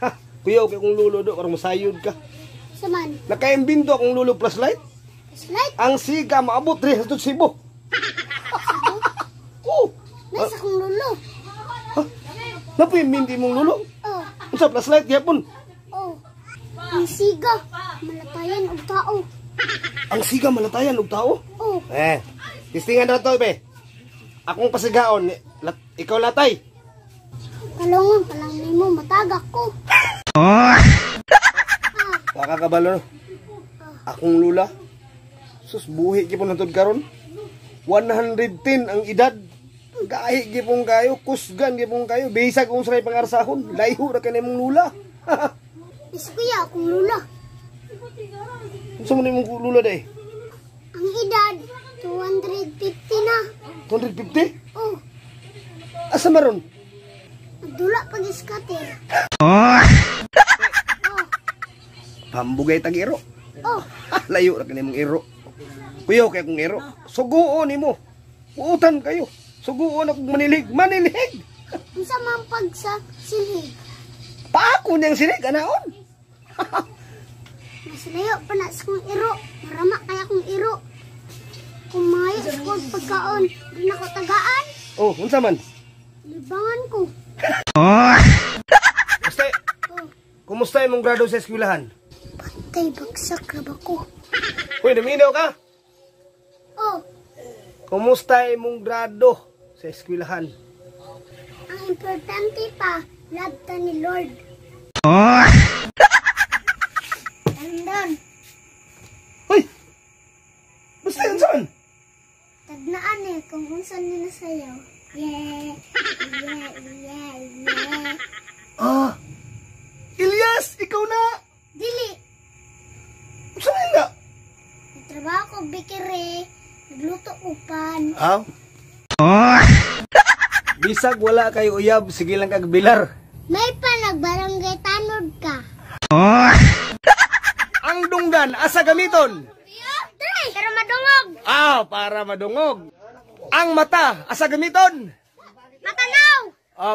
Ha, kuyaw kay kong lulo do, karong masayod ka. Saman. Nakaimbento akong lulo plus light. Slide? Ang siga maabot rin sa Cebu. Oh. Nasa kong lulo. Ha? Napimbindi mong lulo? Oh. Ang sa plus light yapon. Oh. Ang siga. Malatayan og tao. Ang siga malatayan og tao? Oh. Tistingan daw to, be. Akong pasigaon, ikaw latay. Kalungan pa lang nimo matagak ko. Wakakabalo no? Akong lula. Sus, buhi gipon natod karon. 110 ang edad. Gahi gipon kayo, kusgan gipon kayo. Bisag kung saray pangarsahon, layho ra kanay mong lula. Is kuya akong lula. Unsa man imong lula day? Ang edad 250 na. 250? Oh. Asa maron? Nagdula pag iskater. Pambugay tag iro. Oh. Layo ra kanay mong iro. Kuyaw kay kong iro. Suguon nimo. Uutan kayo. Suguon akong manilig. Manilig! Unsa man pag sa silhig. Paako niyang sinig, anaon. Mas layo pa na sa kong iro. Marama kaya kong iro. Kung mayo sa kong pagkaon, di na ko tagaan. Oh, unsa man? Libangan ko. Kumusta? Oh. Kumusta imong grado sa eskwelahan? Patay bagsak na ba ko? Uy, naminaw ka? Oh. Kumusta imong grado sa eskwelahan? Ang importante pa, love ta ni Lord. Andon. Hoy! Basta yun saan? Tagnaan eh, kung unsan nila sayaw. Yeah, yeah, yeah, yeah. Ilyas! Ikaw na! Dili, Saan nga? nagtrabaho ko bikiri, nagluto upan. Bisag wala kayo uyab, sige lang kag bilar. May pa nagbarangay tanod ka. Ang dunggan, asa gamiton? Dali, pero madungog. Para madungog. Ang mata, asa gamiton? Matanaw.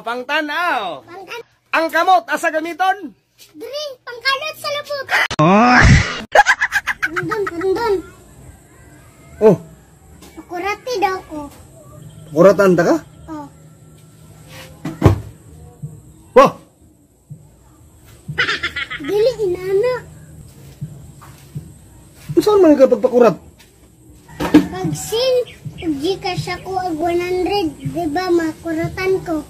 Pangtanaw. Pangkan. Ang kamot, asa gamiton? Dali, pangkalot sa lubot. Andon. Oh, Makurati daw ko. kuratan ta ka? Oh. Wah! Dili, inana. Saan man ka pagpakurat? Pag sing, Gcash ako ag 100, diba makuratan ko?